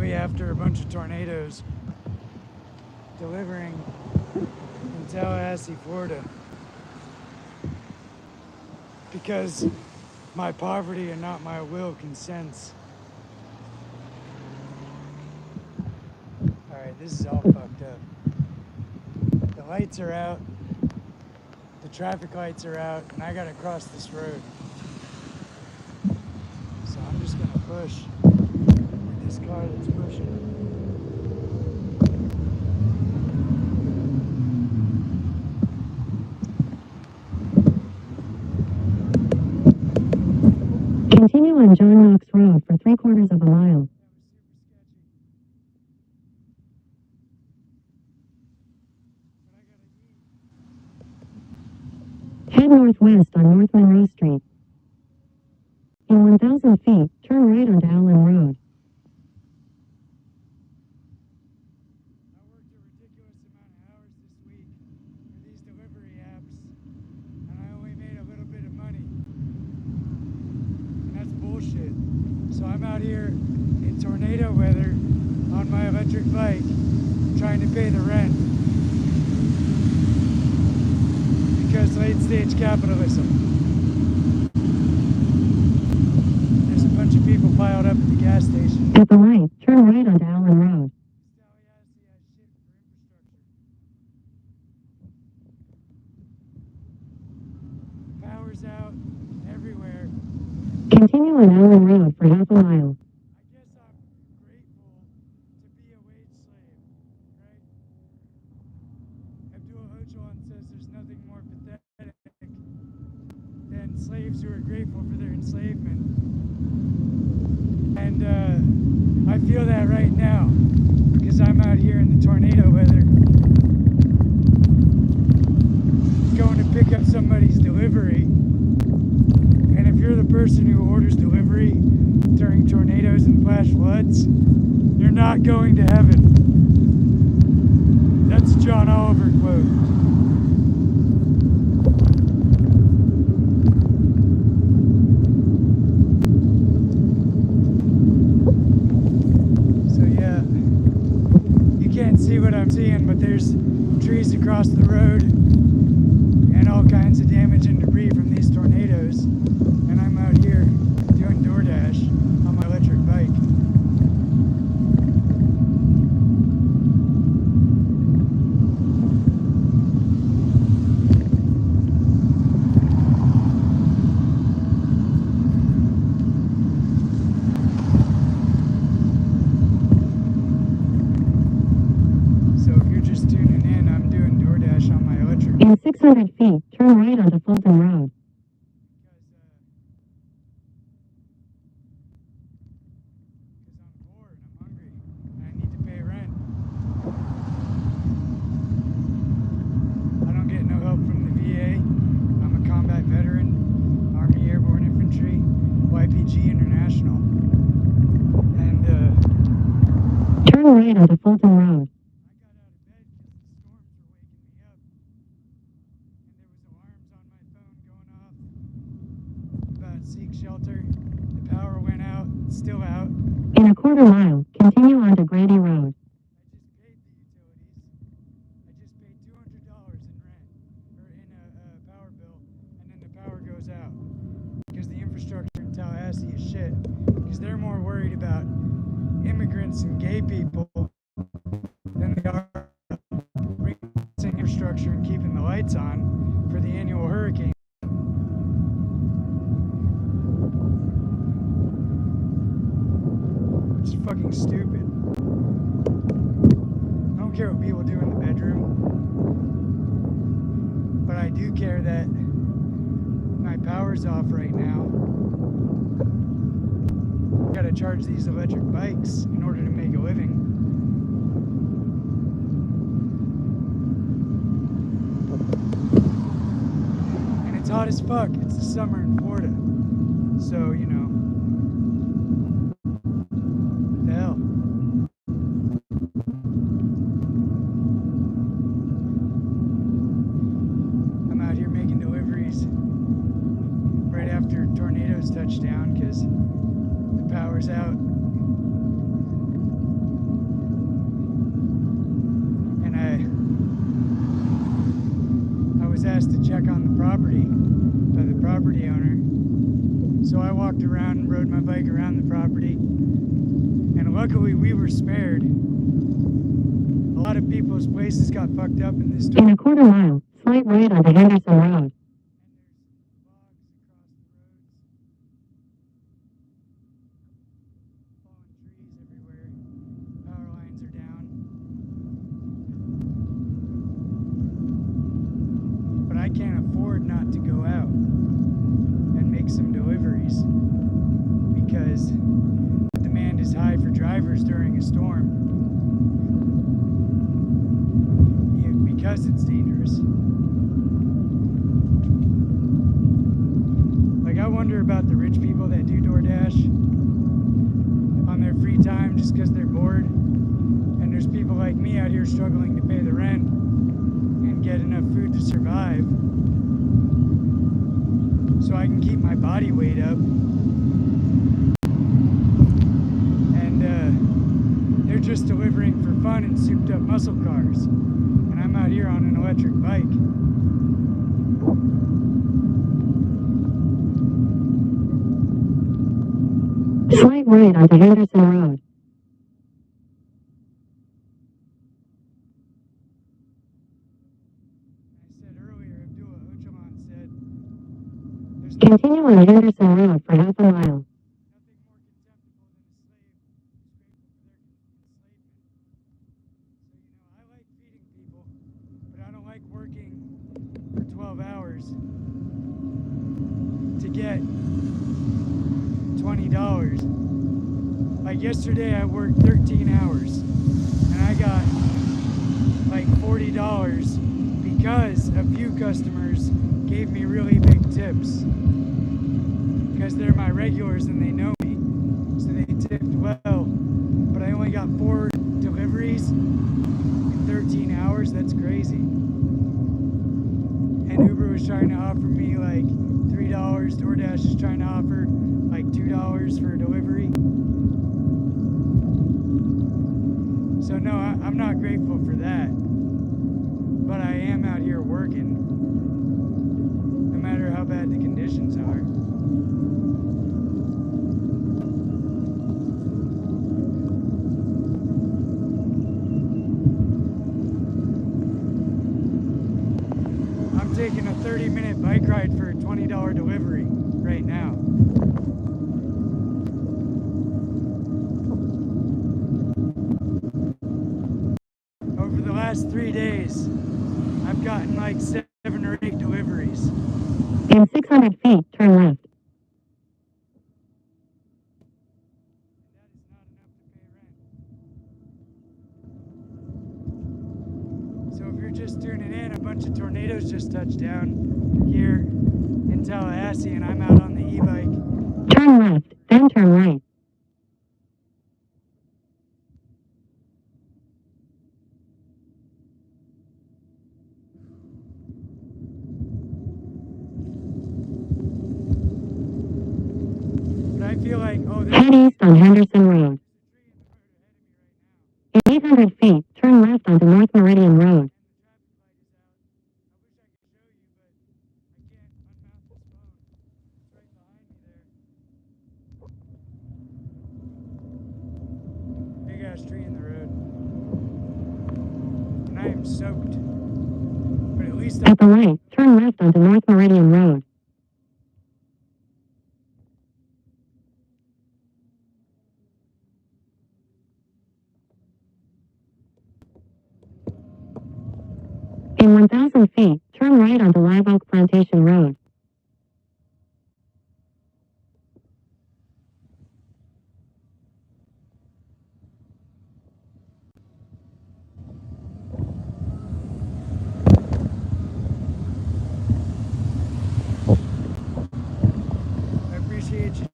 me after a bunch of tornadoes, delivering in Tallahassee, Florida, because my poverty and not my will consents. Alright, this is all fucked up. The lights are out, the traffic lights are out, and I gotta cross this road. So I'm just gonna push with this car that's pushing. Continue on John Knox Road for 3/4 of a mile. Head northwest on North Monroe Street. In 1,000 feet, turn right onto Allen Road. I worked a ridiculous amount of hours this week for these delivery apps, and I only made a little bit of money. And that's bullshit. So I'm out here in tornado weather on my electric bike trying to pay the rent. Because late stage capitalism. There's a bunch of people piled up at the gas station. At the light, turn right onto Allen Road. Tallahassee has shit for infrastructure. Power's out everywhere. Continue on Allen Road for half a mile. I guess I'm grateful to be a wage slave, right? Abdul Öcalan says there's nothing more pathetic than slaves who are grateful for their enslavement. And I feel that right now, because I'm out here in the tornado weather, going to pick up somebody's delivery. And if you're the person who orders delivery during tornadoes and flash floods, you're not going to heaven. That's a John Oliver quote. So yeah, you can't see what I'm seeing, but there's trees across the road and all kinds of damage and debris from these tornadoes. And I'm out here doing DoorDash on my electric bike. So if you're just tuning in, I'm doing DoorDash on my electric bike. In 600 feet, turn right onto Fulton Road. Because I'm poor and I'm hungry and I need to pay rent. I don't get no help from the VA. I'm a combat veteran, Army Airborne Infantry, YPG International. And Turn right onto Fulton Road. I got out of bed because the storms were waking me up. And there was alarms on my phone going off about seek shelter. The power went out, it's still out. In a quarter mile, continue on to Grady Road. I just paid the utilities. I just paid $200 in rent, or in a power bill, and then the power goes out. Because the infrastructure in Tallahassee is shit. Because they're more worried about immigrants and gay people than they are raising infrastructure and keeping the lights on for the annual hurricane. Which is fucking stupid. I don't care what people do in the bedroom, but I do care that my power's off right now. I gotta charge these electric bikes in order to make a living. And it's hot as fuck. It's the summer in Florida. So, you know. What the hell? I'm out here making deliveries right after tornadoes touch down because the power's out. So I walked around and rode my bike around the property. And luckily we were spared. A lot of people's places got fucked up in this In a quarter mile, slight right onto Henderson Road. I can't afford not to go out and make some deliveries because the demand is high for drivers during a storm. Because it's dangerous. Like, I wonder about the rich people that do DoorDash on their free time just because they're bored. And there's people like me out here struggling to pay the rent and get enough food to survive so I can keep my body weight up. And they're just delivering for fun in souped up muscle cars. And I'm out here on an electric bike. Slight right onto Henderson Road. Continue on Henderson Road for half a mile. For 12 hours to get $20. Like yesterday I worked 13 hours and I got like $40 because a few customers gave me really big tips because they're my regulars and they know me, so they tipped well. But I only got 4 deliveries in 13 hours. That's crazy. And Uber was trying to offer me like $3. DoorDash is trying to offer like $2 for a delivery. So no, I'm not grateful for that. But I am out here working, no matter how bad the conditions are. I'm taking a 30-minute bike ride for a $20 delivery right now. Over the last 3 days, I've gotten like 7 or 8 deliveries. In 600 feet, turn left. That is not enough to pay rent. So if you're just tuning in, a bunch of tornadoes just touched down here in Tallahassee, and I'm out on the e-bike. Turn left, then turn right. But I feel like, oh, Head east on Henderson Road. In 800 feet, turn left onto North Meridian Road. Big ass tree in the road. And I am soaked. But at least At the light, turn left onto North Meridian Road. In 1,000 feet, turn right onto Live Oak Plantation Road. I appreciate you.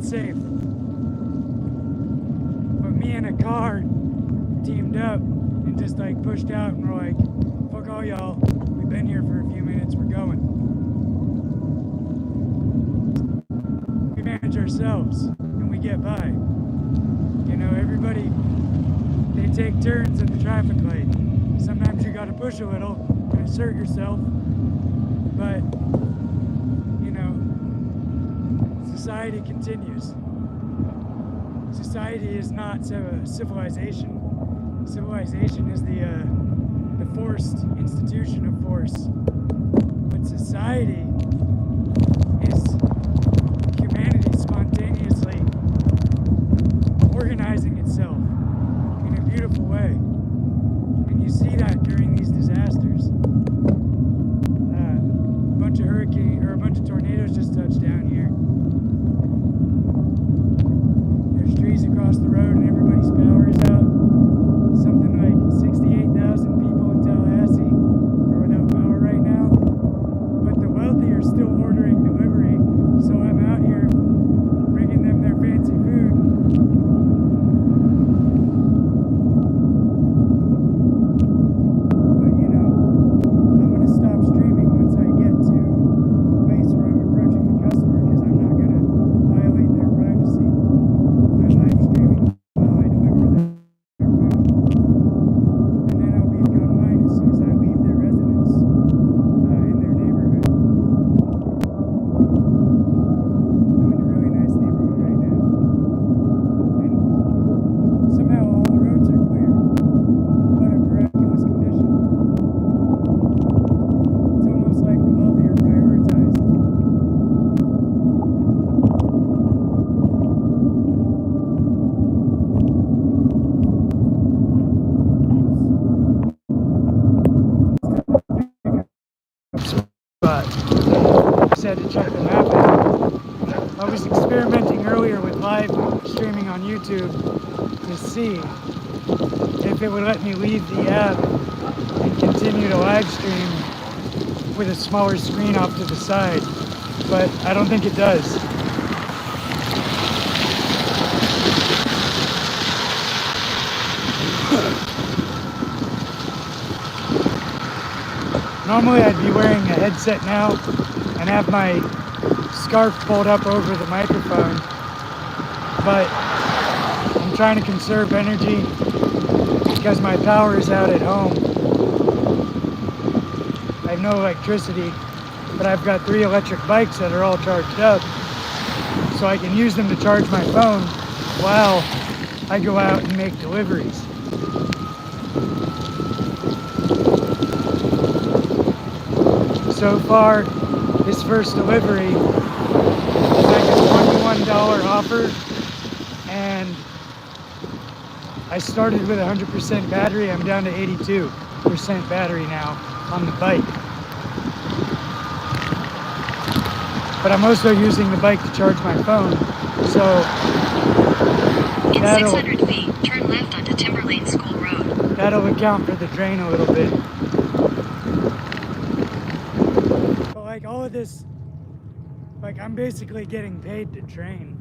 safe. But me and a car teamed up and just like pushed out and we're like, fuck all y'all. We've been here for a few minutes, we're going. We manage ourselves and we get by. You know, everybody, they take turns at the traffic light. Sometimes you gotta push a little and assert yourself, but you know, society continues. Society is not civilization. Civilization is the forced institution of force. But society is humanity spontaneously organizing itself in a beautiful way. And you see that during these disasters. A bunch of tornadoes just touched down here. There's trees across the road and everybody's power is out. Something like 68,000 people in Tallahassee are without power right now. But the wealthy are still ordering delivery, so I'm out here bringing them their fancy food. But you know, I'm going to stop streaming once I get to a place where I'm approaching the customer because I'm not going to violate their privacy by live streaming while I deliver their food. And then I'll be online as soon as I leave their residence in their neighborhood. I'm in a really nice neighborhood right now. And somehow all the roads are clear. What a miraculous condition. It's almost like the wealthy are prioritized. But I just had to check the map out. I was experimenting earlier with live streaming on YouTube to see if it would let me leave the app and continue to live stream with a smaller screen off to the side, but I don't think it does. Normally I'd be wearing a headset now and have my scarf pulled up over the microphone, but I'm trying to conserve energy because my power is out at home. I have no electricity, but I've got 3 electric bikes that are all charged up, so I can use them to charge my phone while I go out and make deliveries. So far, this first delivery is like a $21 offer, and I started with 100% battery. I'm down to 82% battery now on the bike. But I'm also using the bike to charge my phone, so In 600 feet, turn left onto Timberlane School Road. that'll account for the drain a little bit. Like all of this, like I'm basically getting paid to train.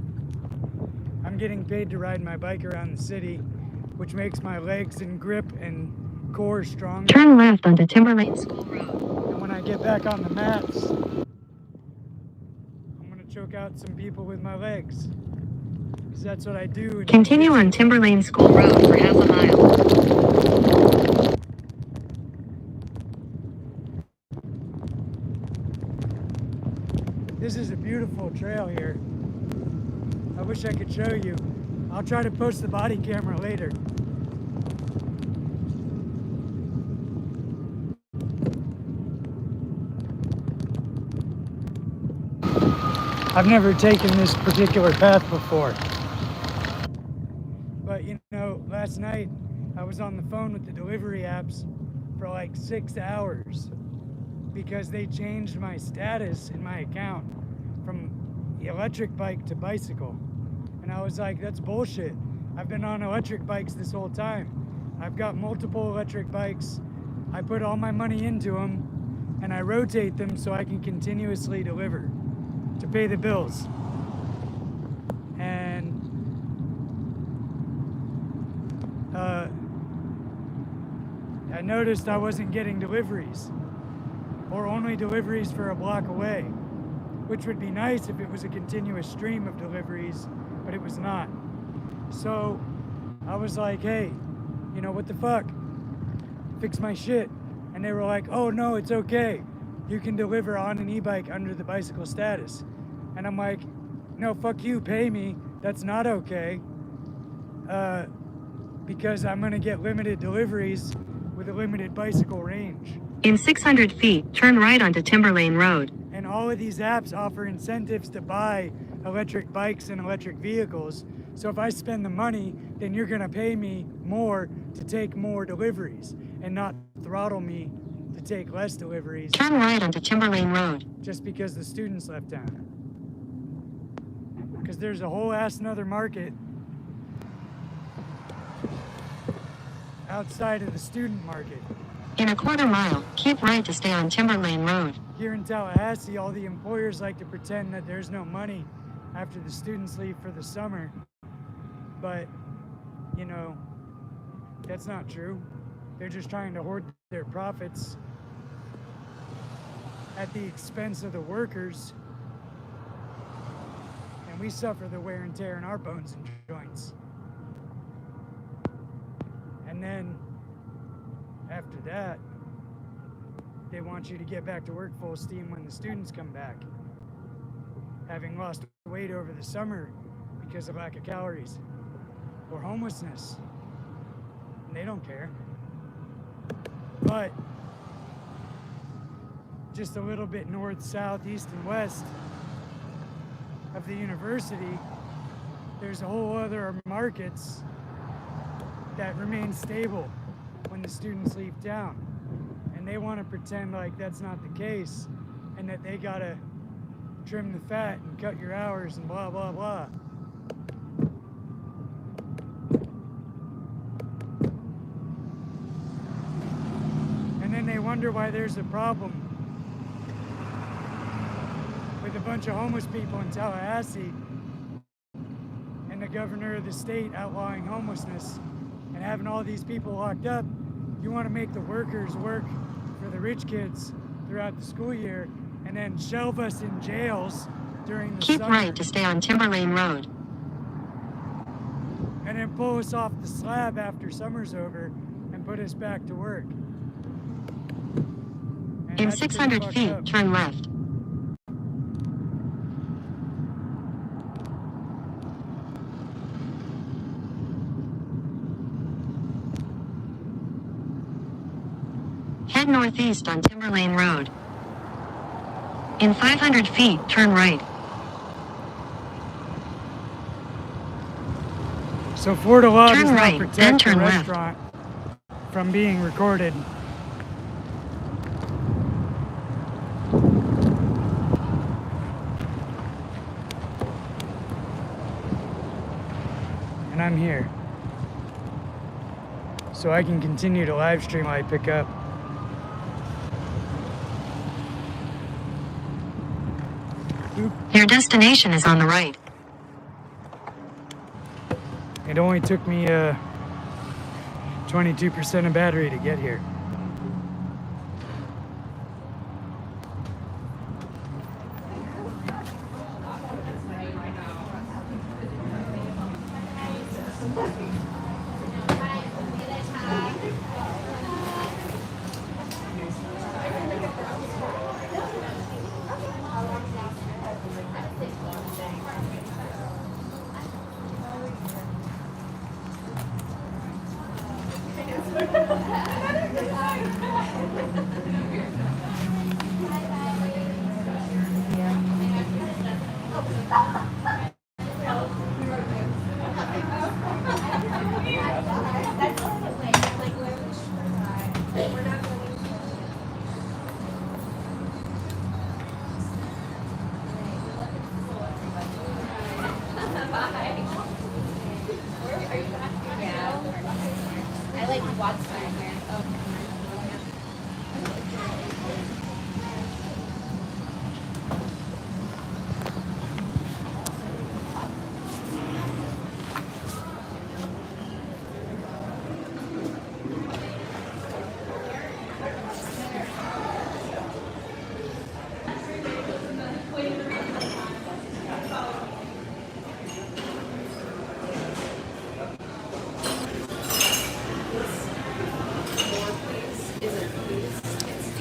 I'm getting paid to ride my bike around the city, which makes my legs and grip and core stronger. Turn left onto Timberlane School Road. And when I get back on the mats, I'm gonna choke out some people with my legs, because that's what I do. Continue on Timberlane School Road for half a mile. This is a beautiful trail here. I wish I could show you. I'll try to post the body camera later. I've never taken this particular path before. But you know, last night I was on the phone with the delivery apps for like 6 hours because they changed my status in my account from electric bike to bicycle. And I was like, that's bullshit. I've been on electric bikes this whole time. I've got multiple electric bikes. I put all my money into them and I rotate them so I can continuously deliver to pay the bills. noticed I wasn't getting deliveries, or only deliveries for a block away, which would be nice if it was a continuous stream of deliveries, but it was not. So I was like, hey, you know, what the fuck? Fix my shit. And they were like, oh no, it's okay. You can deliver on an e-bike under the bicycle status. And I'm like, no, fuck you, pay me. That's not okay. Because I'm gonna get limited deliveries with a limited bicycle range. In 600 feet, turn right onto Timberlane Road. And all of these apps offer incentives to buy electric bikes and electric vehicles. So if I spend the money, then you're gonna pay me more to take more deliveries and not throttle me to take less deliveries. Turn right onto Timberlane Road. Just because the students left town. Because there's a whole ass another market outside of the student market. In a quarter mile, keep right to stay on Timberlane Road. Here in Tallahassee, all the employers like to pretend that there's no money after the students leave for the summer. But, you know, that's not true. They're just trying to hoard their profits at the expense of the workers. And we suffer the wear and tear in our bones and joints. And then, after that, they want you to get back to work full steam when the students come back, having lost weight over the summer because of lack of calories or homelessness. And they don't care. But just a little bit north, south, east, and west of the university, there's a whole other markets that remain stable when the students leave town. And they want to pretend like that's not the case and that they gotta trim the fat and cut your hours and blah, blah, blah. And then they wonder why there's a problem with a bunch of homeless people in Tallahassee and the governor of the state outlawing homelessness and having all these people locked up. You want to make the workers work for the rich kids throughout the school year and then shelve us in jails during the Keep summer. right to stay on Timberlane Road. And then pull us off the slab after summer's over and put us back to work. And In that's pretty 600 fucked feet, up. turn left. Head northeast on Timberlane Road. In 500 feet, turn right. So Florida law Turn does not right, then protect the turn left. restaurant from being recorded. And I'm here. So I can continue to live stream while I pick up. Your destination is on the right. It only took me 22% of battery to get here. I like Watson here.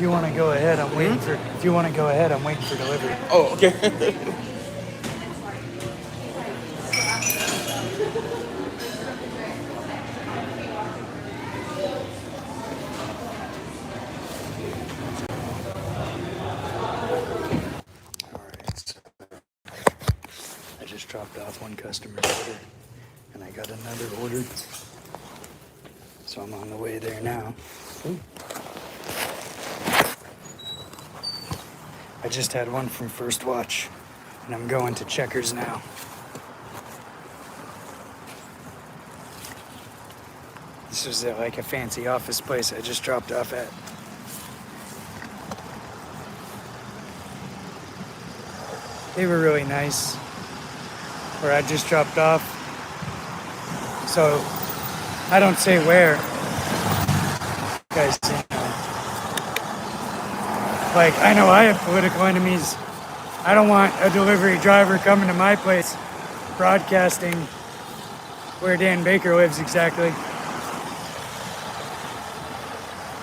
you want to go ahead, I'm waiting for. If you want to go ahead, I'm waiting for delivery. Oh, okay. Alright, so I just dropped off one customer's order and I got another order. So I'm on the way there now. I just had one from First Watch and I'm going to Checkers now. This was at like a fancy office place I just dropped off at. They were really nice. Where I just dropped off. So I don't say where. Guys, like I know I have political enemies. I don't want a delivery driver coming to my place broadcasting where Dan Baker lives exactly.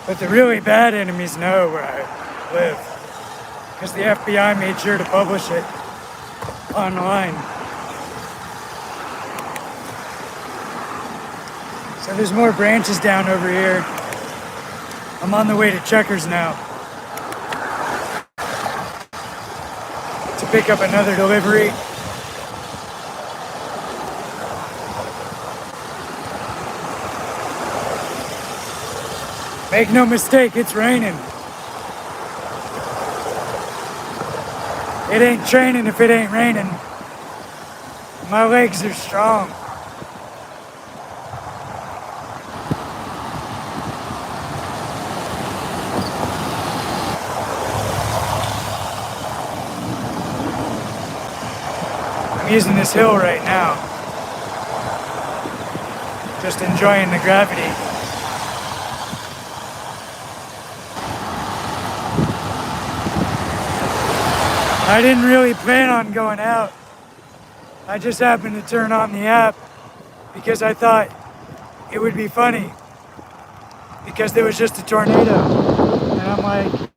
But the really bad enemies know where I live. Because the FBI made sure to publish it online. So there's more branches down over here. I'm on the way to Checkers now to pick up another delivery. Make no mistake, it's raining. It ain't training if it ain't raining. My legs are strong. I'm using this hill right now. Just enjoying the gravity. I didn't really plan on going out. I just happened to turn on the app because I thought it would be funny because there was just a tornado. And I'm like,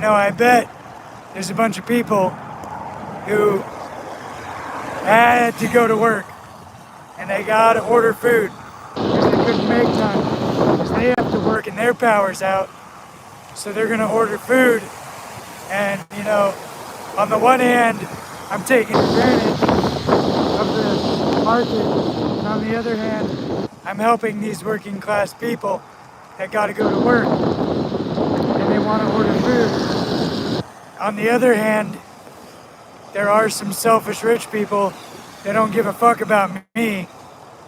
I bet there's a bunch of people who had to go to work and they gotta order food because they couldn't make time because they have to work and their power's out. So they're gonna order food. And, on the one hand, I'm taking advantage of the market. And on the other hand, I'm helping these working class people that got to go to work. And they want to order food. On the other hand, there are some selfish rich people that don't give a fuck about me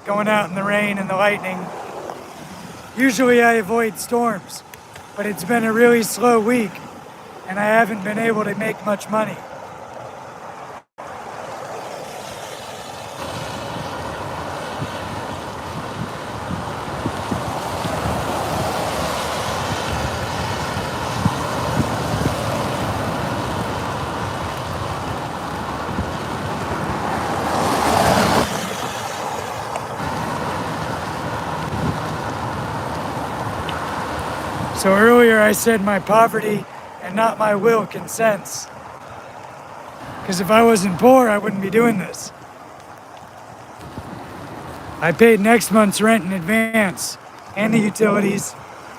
going out in the rain and the lightning. Usually I avoid storms, but it's been a really slow week. And I haven't been able to make much money. So earlier I said my poverty and not my will consents. Because if I wasn't poor, I wouldn't be doing this. I paid next month's rent in advance and the utilities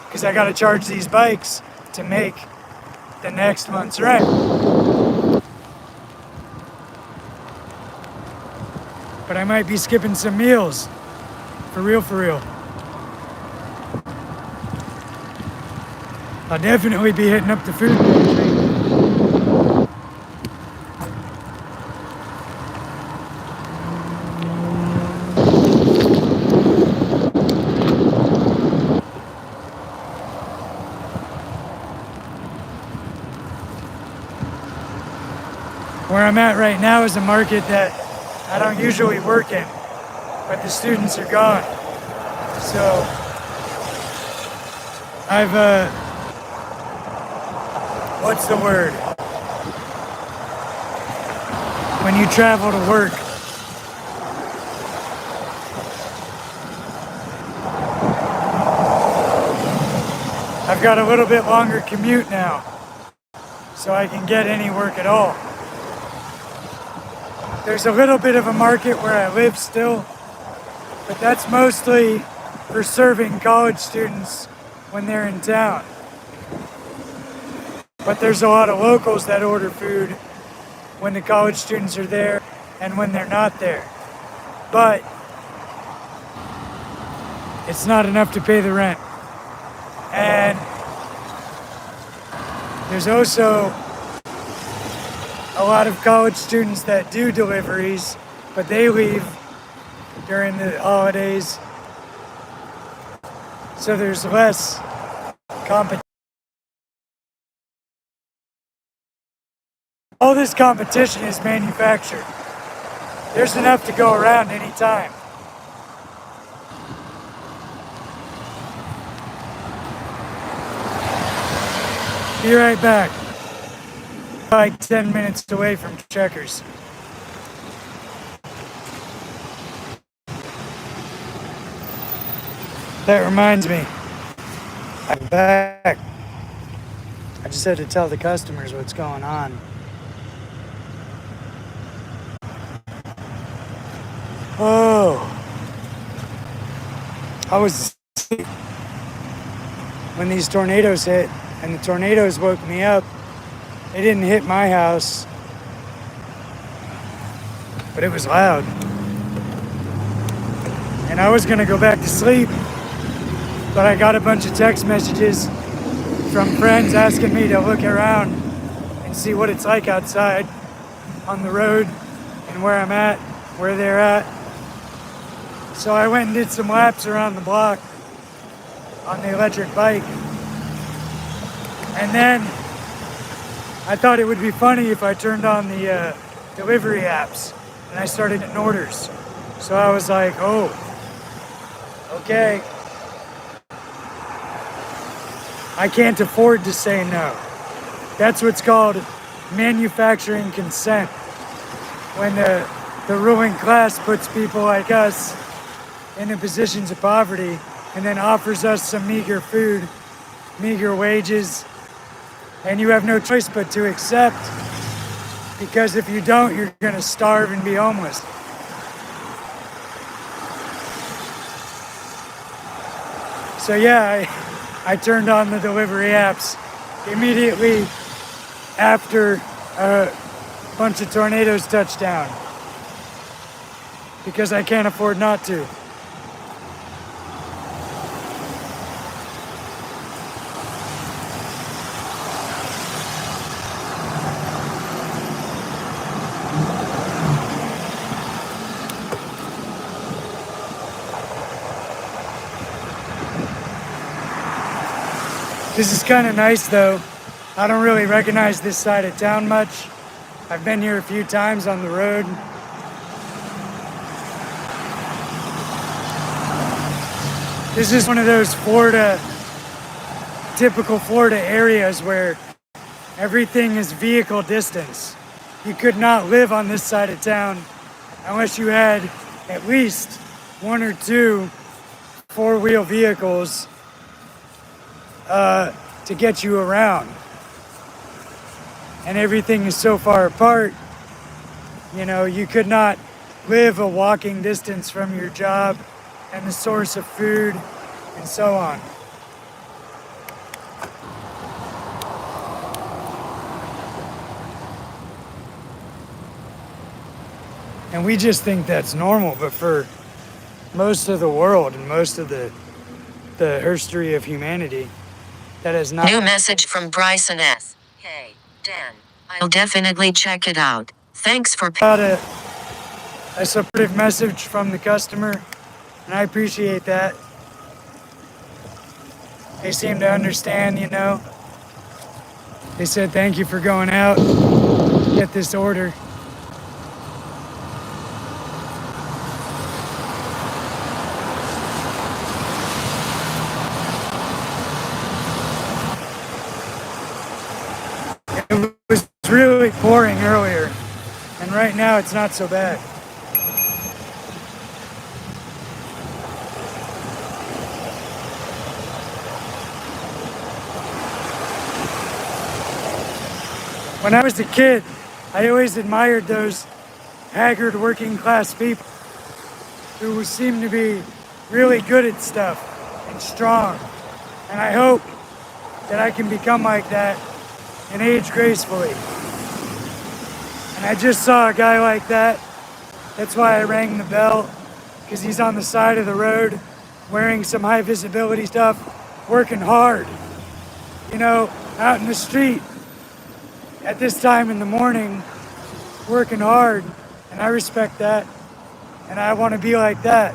because I got to charge these bikes to make the next month's rent. But I might be skipping some meals. For real, for real. I'll definitely be hitting up the food pantry. Where I'm at right now is a market that I don't usually work in, but the students are gone. So I've, what's the word? When you travel to work. I've I've got a little bit longer commute now, so I can get any work at all. There's a little bit of a market where I live still, but that's mostly for serving college students when they're in town. But there's a lot of locals that order food when the college students are there and when they're not there. But it's not enough to pay the rent. And there's also a lot of college students that do deliveries, but they leave during the holidays. So there's less competition. All this competition is manufactured. There's enough to go around any time. Be right back. Like 10 minutes away from Checkers. That reminds me, I'm back. I just had to tell the customers what's going on. Oh, I was asleep when these tornadoes hit, and the tornadoes woke me up. They didn't hit my house, but it was loud. And I was gonna go back to sleep, but I got a bunch of text messages from friends asking me to look around and see what it's like outside on the road and where I'm at, where they're at. So I went and did some laps around the block on the electric bike. And then I thought it would be funny if I turned on the delivery apps and I started getting orders. So I was like, oh, okay. I can't afford to say no. That's what's called manufacturing consent. When the ruling class puts people like us into positions of poverty and then offers us some meager food, meager wages, and you have no choice but to accept, because if you don't, you're going to starve and be homeless. So yeah, I turned on the delivery apps immediately after a bunch of tornadoes touched down, because I can't afford not to. This is kind of nice though. I don't really recognize this side of town much. I've been here a few times on the road. This is one of those typical Florida areas where everything is vehicle distance. You could not live on this side of town unless you had at least one or two four-wheel vehicles to get you around. And everything is so far apart, you know, you could not live a walking distance from your job and the source of food and so on. And we just think that's normal, but for most of the world and most of the history of humanity, that is not. New message from Bryson S. Hey, Dan. I'll definitely check it out. Thanks for Got a supportive message from the customer, and I appreciate that. They seem to understand, you know. They said thank you for going out, get this order. It was really pouring earlier, and right now it's not so bad. When I was a kid, I always admired those haggard working class people who seem to be really good at stuff and strong. And I hope that I can become like that and age gracefully. And I just saw a guy like that. That's why I rang the bell, because he's on the side of the road wearing some high visibility stuff, working hard, you know, out in the street at this time in the morning, working hard. And I respect that. And I want to be like that.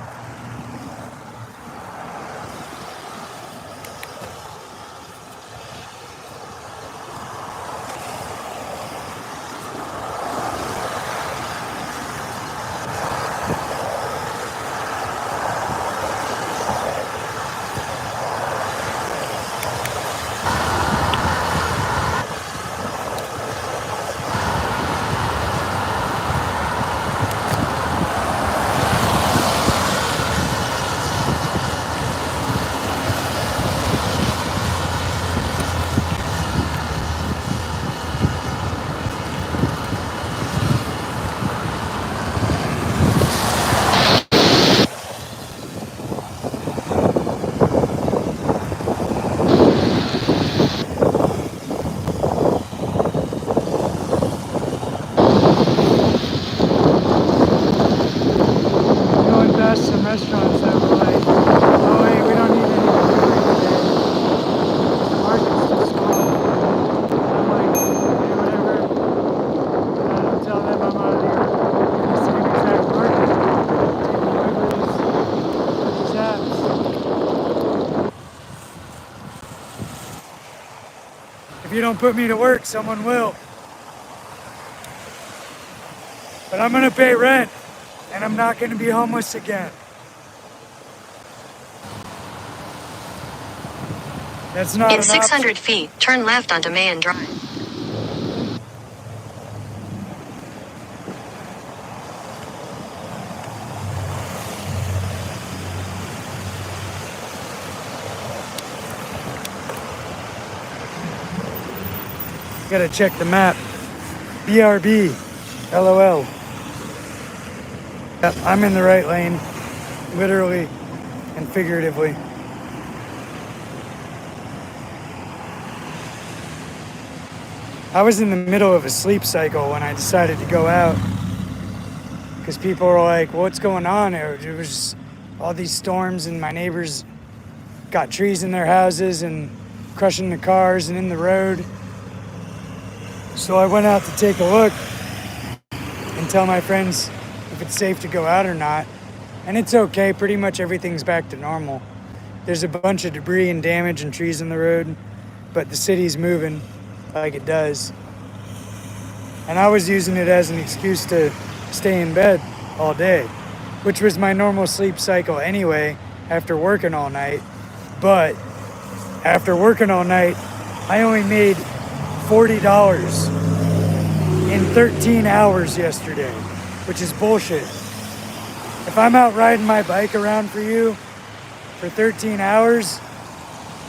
Some restaurants that were like, oh hey, we don't need any delivery today. The market's too small. I'm like, hey, whatever. I don't tell them I'm out here in the same exact market taking deliveries with these apps. If you don't put me to work, someone will. But I'm gonna pay rent, and I'm not gonna be homeless again. That's not In 600 feet, turn left onto Mayan Drive. Gotta check the map. BRB, LOL. Yep, I'm in the right lane, literally and figuratively. I was in the middle of a sleep cycle when I decided to go out, because people were like, well, what's going on? It was just all these storms, and my neighbors got trees in their houses and crushing the cars and in the road. So I went out to take a look and tell my friends if it's safe to go out or not. And it's okay, pretty much everything's back to normal. There's a bunch of debris and damage and trees in the road, but the city's moving like it does. And I was using it as an excuse to stay in bed all day, which was my normal sleep cycle anyway after working all night. But after working all night, I only made $40 in 13 hours yesterday, which is bullshit. If I'm out riding my bike around for you for 13 hours,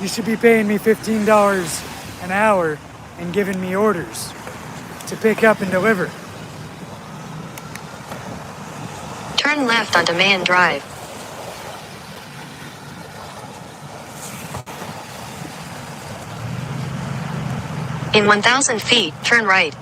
you should be paying me $15 an hour and giving me orders to pick up and deliver. Turn left onto Mayan Drive. In 1,000 feet, turn right.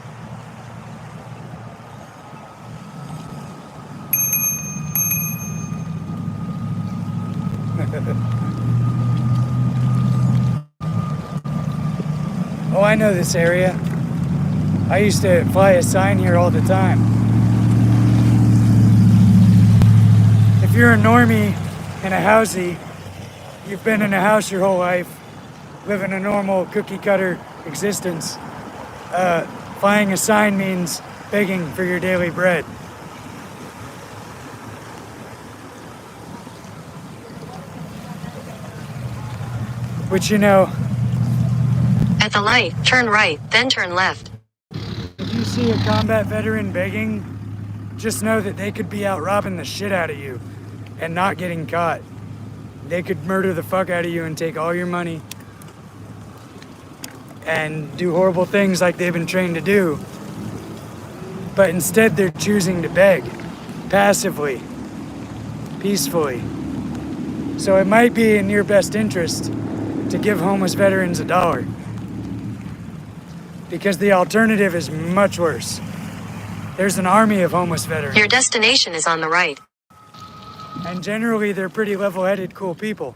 Oh, I know this area. I used to fly a sign here all the time. If you're a normie in a housey, you've been in a house your whole life, living a normal cookie cutter existence, flying a sign means begging for your daily bread. Which, you know, At the light, turn right, then turn left. if you see a combat veteran begging, just know that they could be out robbing the shit out of you and not getting caught. They could murder the fuck out of you and take all your money. and do horrible things like they've been trained to do. But instead they're choosing to beg, passively, peacefully. So it might be in your best interest to give homeless veterans $1. Because the alternative is much worse. There's an army of homeless veterans. Your destination is on the right. And generally they're pretty level-headed, cool people.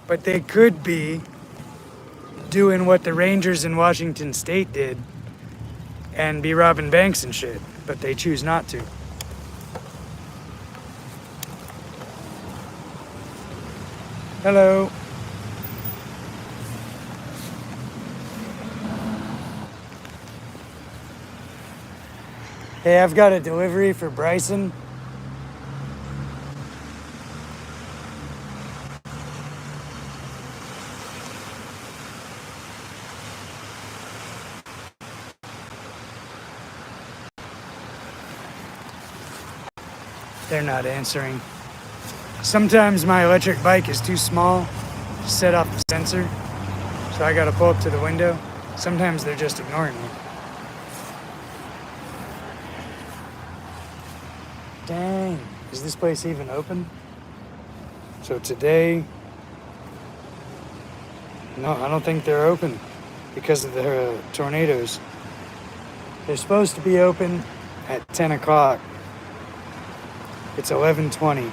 But they could be doing what the Rangers in Washington State did and be robbing banks and shit, but they choose not to. Hello. Hey, I've got a delivery for Bryson. They're not answering. Sometimes my electric bike is too small to set off the sensor, so I gotta pull up to the window. Sometimes they're just ignoring me. Dang, is this place even open? So today, no, I don't think they're open because of the tornadoes. They're supposed to be open at 10 o'clock. It's 11:20.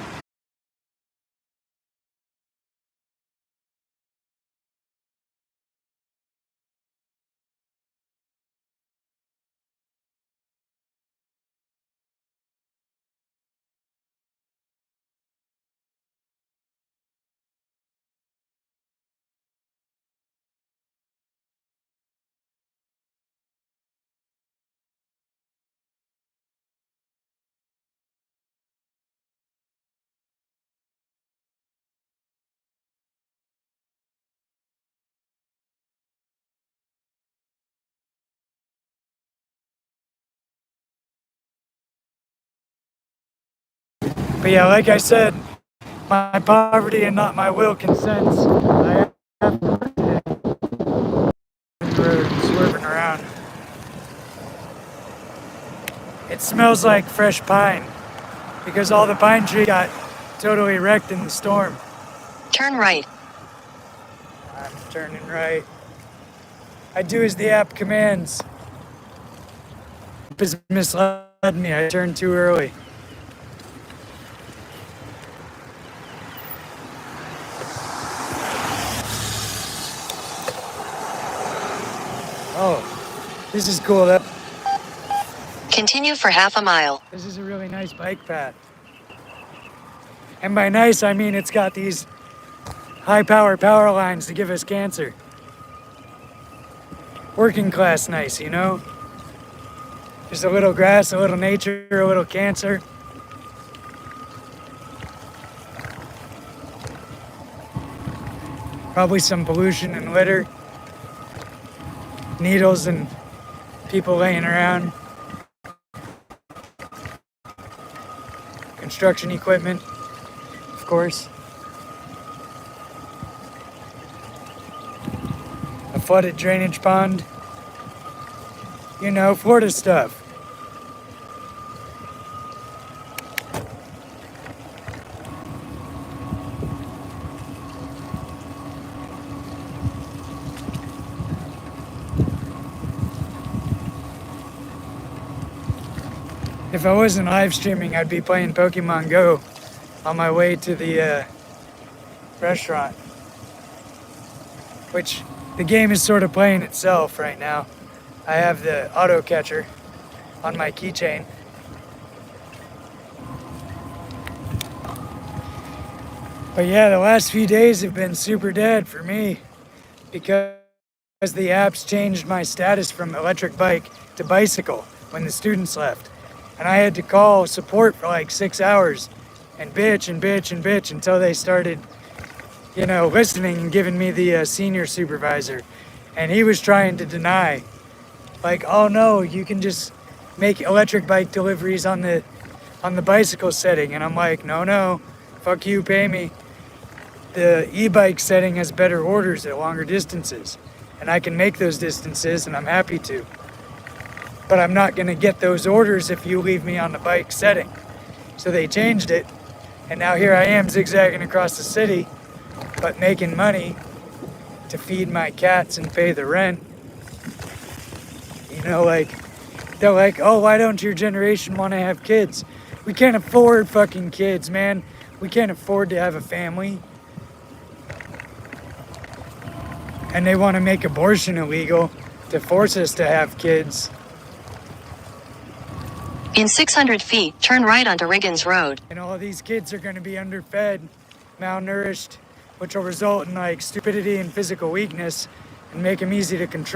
But yeah, like I said, my poverty and not my will consents. I have to work today. In the road, swerving around. It smells like fresh pine because all the pine trees got totally wrecked in the storm. Turn right. I'm turning right. I do as the app commands. App has misled me. I turned too early. Oh, this is cool. Continue for half a mile. This is a really nice bike path. And by nice, I mean it's got these high-power power lines to give us cancer. Working class nice, you know? Just a little grass, a little nature, a little cancer. Probably some pollution and litter. Needles and people laying around. Construction equipment, of course. A flooded drainage pond. You know, Florida stuff. If I wasn't live streaming, I'd be playing Pokemon Go on my way to the restaurant. Which the game is sort of playing itself right now. I have the auto catcher on my keychain. But yeah, the last few days have been super dead for me because the apps changed my status from electric bike to bicycle when the students left. And I had to call support for like 6 hours and bitch and bitch and bitch until they started, you know, listening and giving me the senior supervisor. And he was trying to deny, like, oh no, you can just make electric bike deliveries on the bicycle setting. And I'm like, no, fuck you, pay me. the e-bike setting has better orders at longer distances. And I can make those distances, and I'm happy to. But I'm not going to get those orders if you leave me on the bike setting. So they changed it, and now here I am zigzagging across the city, but making money to feed my cats and pay the rent. You know, like, they're like, oh, why don't your generation want to have kids? We can't afford fucking kids, man. We can't afford to have a family. And they want to make abortion illegal to force us to have kids. In 600 feet, turn right onto Riggins Road. And all of these kids are going to be underfed, malnourished, which will result in like stupidity and physical weakness and make them easy to control.